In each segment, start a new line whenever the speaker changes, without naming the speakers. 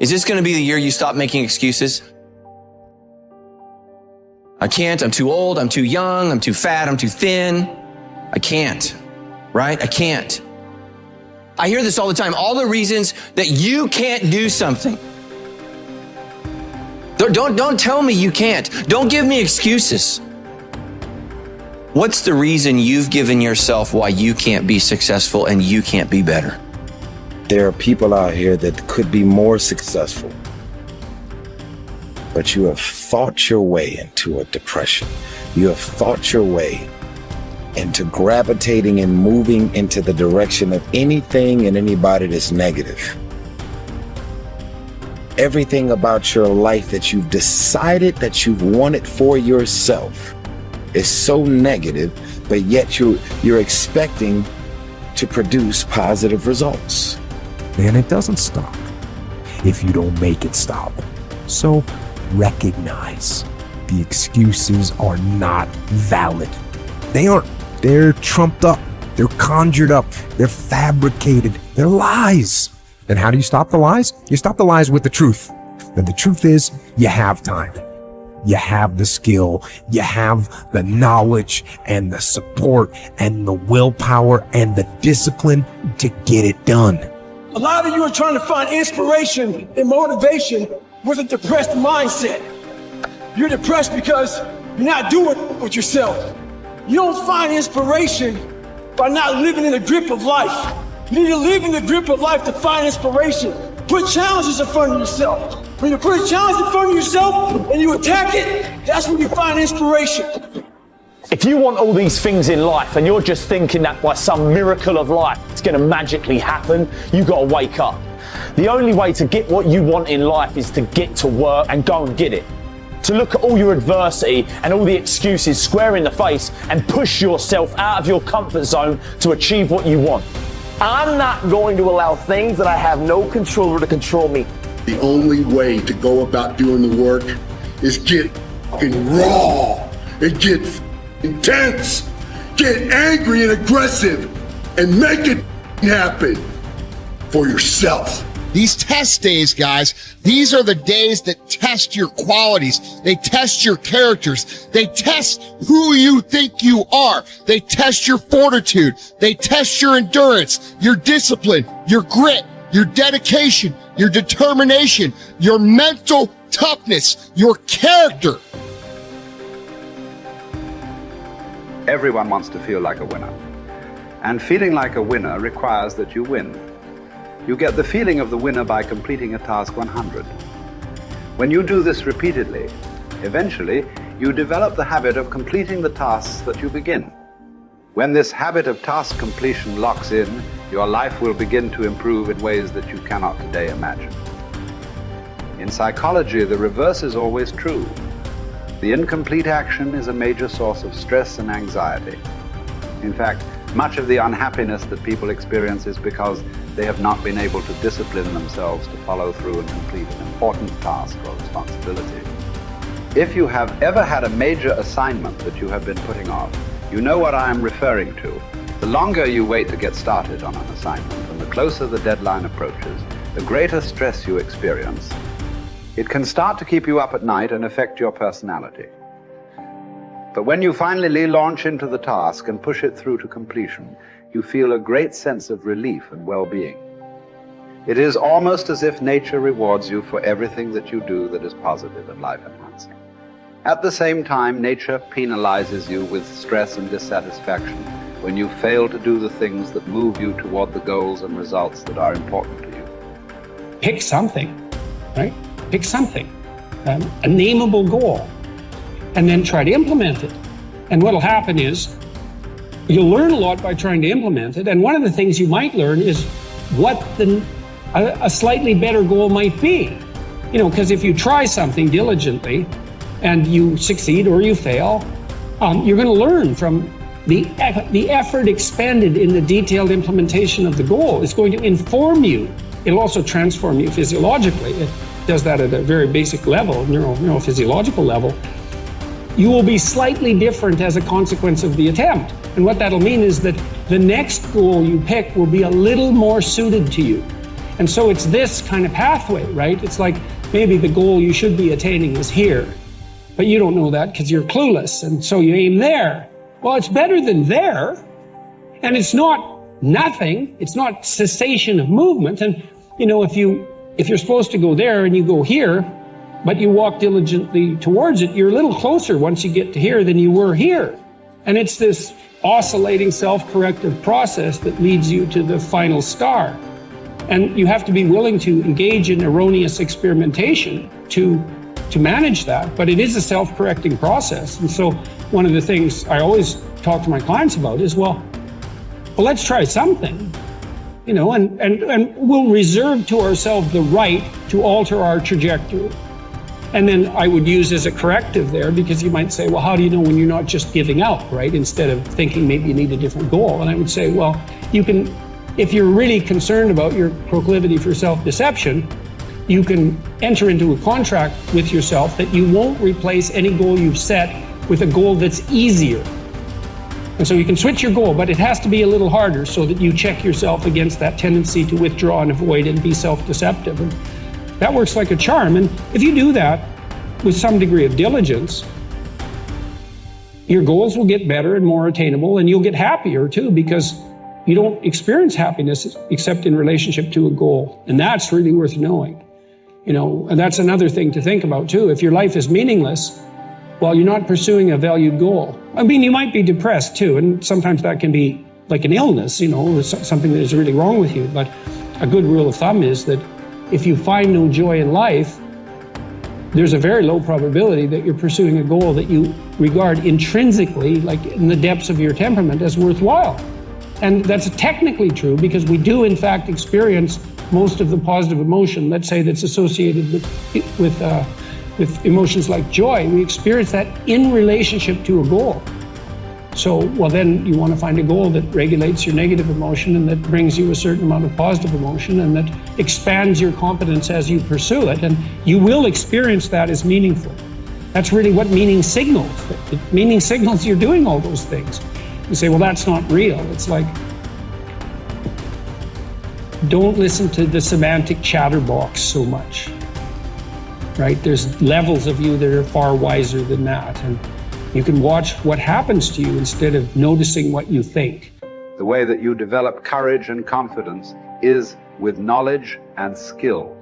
Is this going to be the year you stop making excuses? I can't, I'm too old, I'm too young, I'm too fat, I'm too thin. I can't, right? I can't. I hear this all the time, all the reasons that you can't do something. Don't tell me you can't. Don't give me excuses. What's the reason you've given yourself why you can't be successful and you can't be better?
There are people out here that could be more successful, but you have thought your way into a depression. You have thought your way into gravitating and moving into the direction of anything and anybody that's negative. Everything about your life that you've decided that you've wanted for yourself is so negative, but yet you're expecting to produce positive results.
And it doesn't stop if you don't make it stop. So recognize the excuses are not valid. They aren't. They're trumped up. They're conjured up. They're fabricated. They're lies. And how do you stop the lies? You stop the lies with the truth. And the truth is, you have time. You have the skill. You have the knowledge and the support and the willpower and the discipline to get it done.
A lot of you are trying to find inspiration and motivation with a depressed mindset. You're depressed because you're not doing with yourself. You don't find inspiration by not living in the grip of life. You need to live in the grip of life to find inspiration. Put challenges in front of yourself. When you put a challenge in front of yourself and you attack it, that's when you find inspiration.
If you want all these things in life and you're just thinking that by some miracle of life it's going to magically happen, you got to wake up. The only way to get what you want in life is to get to work and go and get it. To look at all your adversity and all the excuses square in the face and push yourself out of your comfort zone to achieve what you want.
I'm not going to allow things that I have no control over to control me.
The only way to go about doing the work is get raw and get intense, get angry and aggressive, and make it happen for yourself.
These test days, guys, these are the days that test your qualities. They test your characters. They test who you think you are. They test your fortitude. They test your endurance, your discipline, your grit, your dedication, your determination, your mental toughness, your character.
Everyone wants to feel like a winner. And feeling like a winner requires that you win. You get the feeling of the winner by completing a task 100. When you do this repeatedly, eventually you develop the habit of completing the tasks that you begin. When this habit of task completion locks in, your life will begin to improve in ways that you cannot today imagine. In psychology, the reverse is always true. The incomplete action is a major source of stress and anxiety. In fact, much of the unhappiness that people experience is because they have not been able to discipline themselves to follow through and complete an important task or responsibility. If you have ever had a major assignment that you have been putting off, you know what I am referring to. The longer you wait to get started on an assignment and the closer the deadline approaches, the greater stress you experience. It can start to keep you up at night and affect your personality. But when you finally launch into the task and push it through to completion, you feel a great sense of relief and well-being. It is almost as if nature rewards you for everything that you do that is positive and life-enhancing. At the same time, nature penalizes you with stress and dissatisfaction when you fail to do the things that move you toward the goals and results that are important to you.
Pick something, right? Pick something, a nameable goal, and then try to implement it. And what'll happen is you'll learn a lot by trying to implement it. And one of the things you might learn is what a slightly better goal might be. You know, because if you try something diligently and you succeed or you fail, you're going to learn from the effort expended in the detailed implementation of the goal. It's going to inform you. It'll also transform you physiologically. It does that at a very basic level, neurophysiological level. You will be slightly different as a consequence of the attempt. And what that'll mean is that the next goal you pick will be a little more suited to you. And so it's this kind of pathway, right? It's like maybe the goal you should be attaining is here, but you don't know that because you're clueless. And so you aim there. Well, it's better than there. And it's not nothing. It's not cessation of movement. And, you know, if you're supposed to go there and you go here, but you walk diligently towards it, you're a little closer once you get to here than you were here. And it's this oscillating self-corrective process that leads you to the final star. And you have to be willing to engage in erroneous experimentation to manage that, but it is a self-correcting process. And so one of the things I always talk to my clients about is, well, let's try something, you know, and we'll reserve to ourselves the right to alter our trajectory. And then I would use as a corrective there, because you might say, well, how do you know when you're not just giving up, right? Instead of thinking maybe you need a different goal. And I would say, well, you can, if you're really concerned about your proclivity for self-deception, you can enter into a contract with yourself that you won't replace any goal you've set with a goal that's easier. And so you can switch your goal, but it has to be a little harder so that you check yourself against that tendency to withdraw and avoid and be self-deceptive. And that works like a charm. And if you do that with some degree of diligence, your goals will get better and more attainable, and you'll get happier too, because you don't experience happiness except in relationship to a goal. And that's really worth knowing. You know, and that's another thing to think about too. If your life is meaningless, well, you're not pursuing a valued goal. I mean, you might be depressed too, and sometimes that can be like an illness, you know, something that is really wrong with you. But a good rule of thumb is that if you find no joy in life, there's a very low probability that you're pursuing a goal that you regard intrinsically, like in the depths of your temperament, as worthwhile. And that's technically true, because we do in fact experience most of the positive emotion, let's say, that's associated with emotions like joy. We experience that in relationship to a goal. So, well, then you want to find a goal that regulates your negative emotion and that brings you a certain amount of positive emotion and that expands your competence as you pursue it. And you will experience that as meaningful. That's really what meaning signals. Meaning signals you're doing all those things. You say, well, that's not real. It's like, don't listen to the semantic chatterbox so much, right? There's levels of you that are far wiser than that. And you can watch what happens to you instead of noticing what you think.
The way that you develop courage and confidence is with knowledge and skill.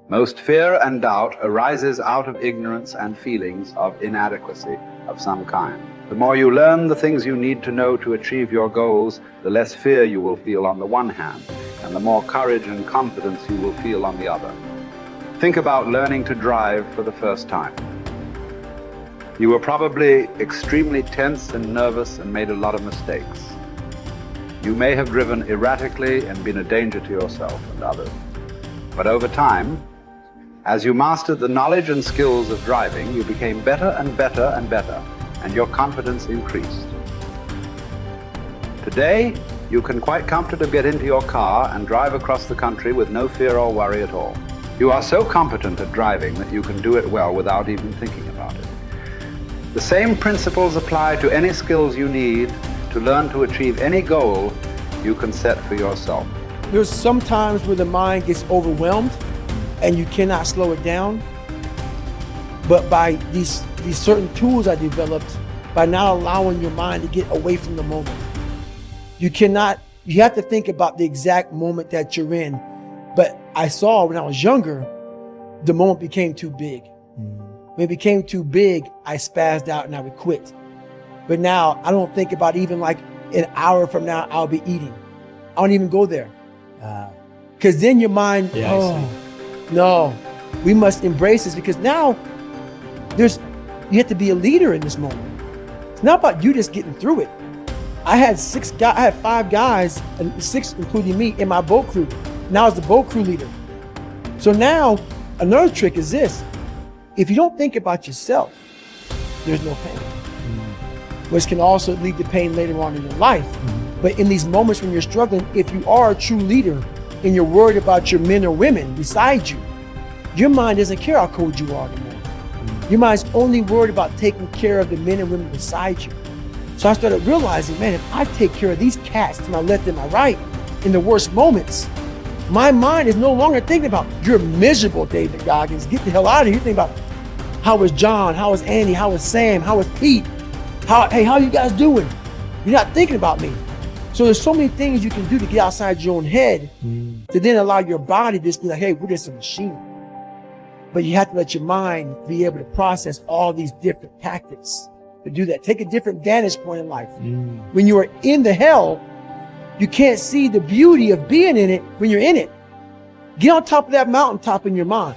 Most fear and doubt arises out of ignorance and feelings of inadequacy of some kind. The more you learn the things you need to know to achieve your goals, the less fear you will feel on the one hand, and the more courage and confidence you will feel on the other. Think about learning to drive for the first time. You were probably extremely tense and nervous and made a lot of mistakes. You may have driven erratically and been a danger to yourself and others. But over time, as you mastered the knowledge and skills of driving, you became better and better and better, and your confidence increased. Today, you can quite comfortably get into your car and drive across the country with no fear or worry at all. You are so competent at driving that you can do it well without even thinking about it. The same principles apply to any skills you need to learn to achieve any goal you can set for yourself.
There's some times where the mind gets overwhelmed and you cannot slow it down. But by these certain tools I developed, by not allowing your mind to get away from the moment. You have to think about the exact moment that you're in. But I saw when I was younger, the moment became too big. When it became too big, I spazzed out and I would quit. But now I don't think about even like an hour from now, I'll be eating. I don't even go there. Because then your mind, no, we must embrace this, because now you have to be a leader in this moment. It's not about you just getting through it. I had 5 guys, and 6 including me, in my boat crew. Now I was the boat crew leader. So now another trick is this. If you don't think about yourself, there's no pain, which can also lead to pain later on in your life. But in these moments when you're struggling, if you are a true leader and you're worried about your men or women beside you, your mind doesn't care how cold you are anymore. Your mind's only worried about taking care of the men and women beside you. So I started realizing, man, if I take care of these cats to my left and my right in the worst moments, My mind is no longer thinking about, you're miserable, David Goggins. Get the hell out of here. You're thinking about, how was John? How was Andy? How was Sam? How was Pete? Hey, how you guys doing? You're not thinking about me. So there's so many things you can do to get outside your own head to then allow your body to just be like, hey, we're just a machine. But you have to let your mind be able to process all these different tactics to do that. Take a different vantage point in life. When you are in the hell, you can't see the beauty of being in it when you're in it. Get on top of that mountaintop in your mind.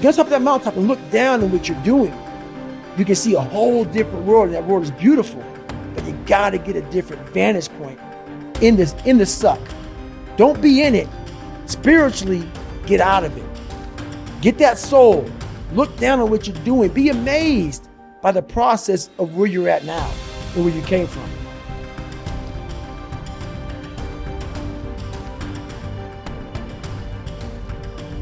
Get on top of that mountaintop and look down on what you're doing. You can see a whole different world, and that world is beautiful. But you gotta get a different vantage point in the suck. Don't be in it. Spiritually, get out of it. Get that soul. Look down on what you're doing. Be amazed by the process of where you're at now and where you came from.